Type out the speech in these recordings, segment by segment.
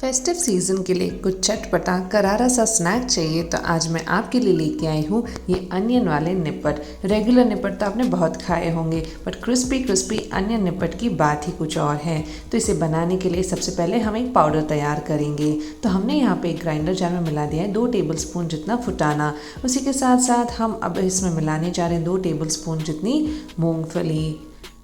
Festive season के लिए कुछ चटपटा करारा सा स्नैक चाहिए तो आज मैं आपके लिए लेके आई हूँ ये अनियन वाले निप्पट। रेगुलर निप्पट तो आपने बहुत खाए होंगे बट क्रिस्पी क्रिस्पी अनियन निप्पट की बात ही कुछ और है। तो इसे बनाने के लिए सबसे पहले हम एक पाउडर तैयार करेंगे। तो हमने यहाँ पे एक ग्राइंडर जार में मिला दिया है 2 टेबल स्पून जितना फुटाना। उसी के साथ साथ हम अब इसमें मिलाने जा रहे हैं 2 टेबल स्पून जितनी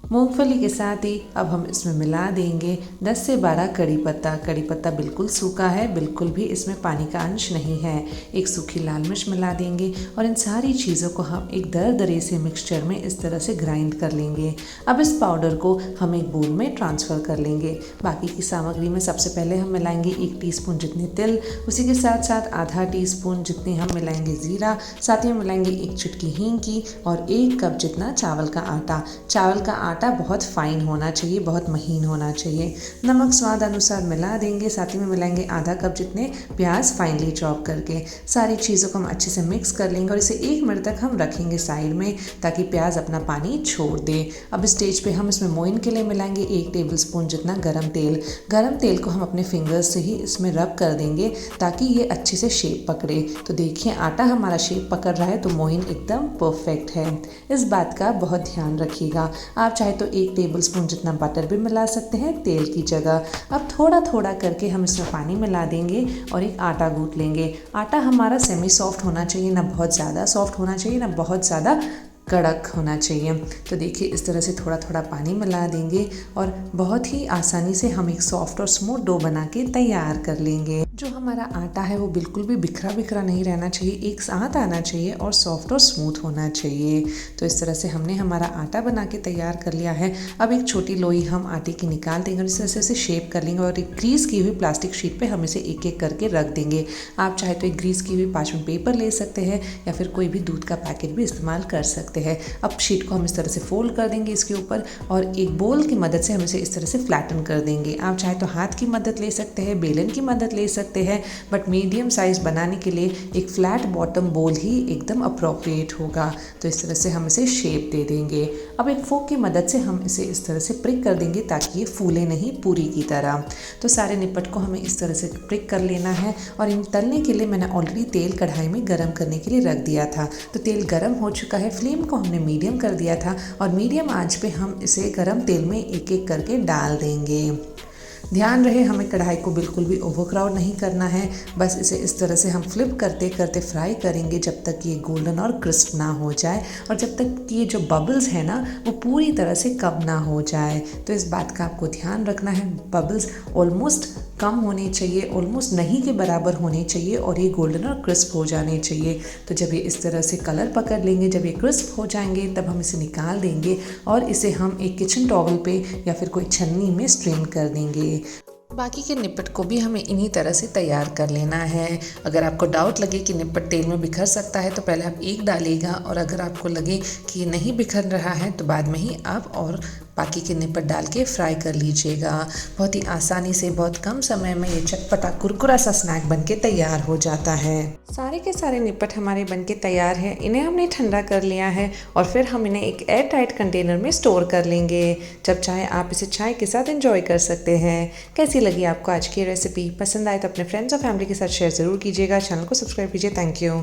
मूंगफली के साथ ही अब हम इसमें मिला देंगे 10 से 12 कड़ी पत्ता। कड़ी पत्ता बिल्कुल सूखा है, बिल्कुल भी इसमें पानी का अंश नहीं है। एक सूखी लाल मिर्च मिला देंगे और इन सारी चीज़ों को हम एक दरदरे से मिक्सचर में इस तरह से ग्राइंड कर लेंगे। अब इस पाउडर को हम एक बोल में ट्रांसफ़र कर लेंगे। बाकी की सामग्री में सबसे पहले हम मिलाएंगे 1 टीस्पून जितने तिल, उसी के साथ साथ आधा टीस्पून जितनी हम मिलाएंगे ज़ीरा, साथ ही मिलाएंगे 1 चुटकी हींग की और 1 कप जितना चावल का आटा। चावल का आटा बहुत फाइन होना चाहिए, बहुत महीन होना चाहिए। नमक स्वाद अनुसार मिला देंगे, साथ ही में मिलाएंगे आधा कप जितने प्याज फाइनली चॉप करके। सारी चीज़ों को हम अच्छे से मिक्स कर लेंगे और इसे 1 मिनट तक हम रखेंगे साइड में ताकि प्याज अपना पानी छोड़ दे। अब इस स्टेज पे हम इसमें मोइन के लिए मिलाएंगे 1 टेबल स्पून जितना गरम तेल। गरम तेल को हम अपने फिंगर्स से ही इसमें रब कर देंगे ताकि ये अच्छे से शेप पकड़े। तो देखिए आटा हमारा शेप पकड़ रहा है तो मोइन एकदम परफेक्ट है। इस बात का बहुत ध्यान रखिएगा। आप चाहे तो 1 टेबल स्पून जितना बटर भी मिला सकते हैं तेल की जगह। अब थोड़ा थोड़ा करके हम इसमें पानी मिला देंगे और एक आटा गूंथ लेंगे। आटा हमारा सेमी सॉफ्ट होना चाहिए, ना बहुत ज़्यादा सॉफ्ट होना चाहिए ना बहुत ज़्यादा कड़क होना चाहिए। तो देखिए इस तरह से थोड़ा थोड़ा पानी मिला देंगे और बहुत ही आसानी से हम एक सॉफ्ट और स्मूथ डो बना के तैयार कर लेंगे। जो हमारा आटा है वो बिल्कुल भी बिखरा बिखरा नहीं रहना चाहिए, एक साथ आना चाहिए और सॉफ्ट और स्मूथ होना चाहिए। तो इस तरह से हमने हमारा आटा बना के तैयार कर लिया है। अब एक छोटी लोई हम आटे की निकाल देंगे और इस तरह से शेप कर लेंगे और एक ग्रीस की हुई प्लास्टिक शीट पे हम इसे एक एक करके रख देंगे। आप चाहे तो एक ग्रीस की हुई पार्चमेंट पेपर ले सकते हैं या फिर कोई भी दूध का पैकेट भी इस्तेमाल कर सकते हैं। अब शीट को हम इस तरह से फोल्ड कर देंगे इसके ऊपर और एक बोल की मदद से हम इसे इस तरह से फ्लैटन कर देंगे। आप चाहे तो हाथ की मदद ले सकते हैं, बेलन की मदद ले सकते हैं, बट मीडियम साइज बनाने के लिए एक फ्लैट बॉटम बोल ही एकदम अप्रोप्रिएट होगा। तो इस तरह से हम इसे शेप दे देंगे। अब एक फोक की मदद से हम इसे इस तरह से प्रिक कर देंगे ताकि ये फूले नहीं पूरी की तरह। तो सारे निपट को हमें इस तरह से प्रिक कर लेना है और इन तलने के लिए मैंने ऑलरेडी तेल कढ़ाई में गर्म करने के लिए रख दिया था। तो तेल गर्म हो चुका है, फ्लेम को हमने मीडियम कर दिया था और मीडियम आंच पे हम इसे गर्म तेल में एक एक करके डाल देंगे। ध्यान रहे हमें कढ़ाई को बिल्कुल भी ओवरक्राउड नहीं करना है, बस इसे इस तरह से हम फ्लिप करते करते फ्राई करेंगे जब तक ये गोल्डन और क्रिस्प ना हो जाए और जब तक ये जो बबल्स है ना वो पूरी तरह से कम ना हो जाए। तो इस बात का आपको ध्यान रखना है। बबल्स ऑलमोस्ट कम होने चाहिए, ऑलमोस्ट नहीं के बराबर होने चाहिए और ये गोल्डन और क्रिस्प हो जाने चाहिए। तो जब ये इस तरह से कलर पकड़ लेंगे, जब ये क्रिस्प हो जाएंगे तब हम इसे निकाल देंगे और इसे हम एक किचन टॉवल पे या फिर कोई छन्नी में स्ट्रेन कर देंगे। बाकी के निप्पट को भी हमें इन्हीं तरह से तैयार कर लेना है। अगर आपको डाउट लगे कि निप्पट तेल में बिखर सकता है तो पहले आप एक डालिएगा और अगर आपको लगे कि नहीं बिखर रहा है तो बाद में ही आप और बाकी के निप्पट डाल के फ्राई कर लीजिएगा। बहुत ही आसानी से बहुत कम समय में ये चटपटा कुरकुरा सा स्नैक बनके तैयार हो जाता है। सारे के सारे निप्पट हमारे बनके तैयार हैं। इन्हें हमने ठंडा कर लिया है और फिर हम इन्हें एक एयर टाइट कंटेनर में स्टोर कर लेंगे। जब चाहे आप इसे चाय के साथ एंजॉय कर सकते हैं। कैसी लगी आपको आज की रेसिपी? पसंद आए तो अपने फ्रेंड्स और फैमिली के साथ शेयर ज़रूर कीजिएगा। चैनल को सब्सक्राइब कीजिए। Thank you.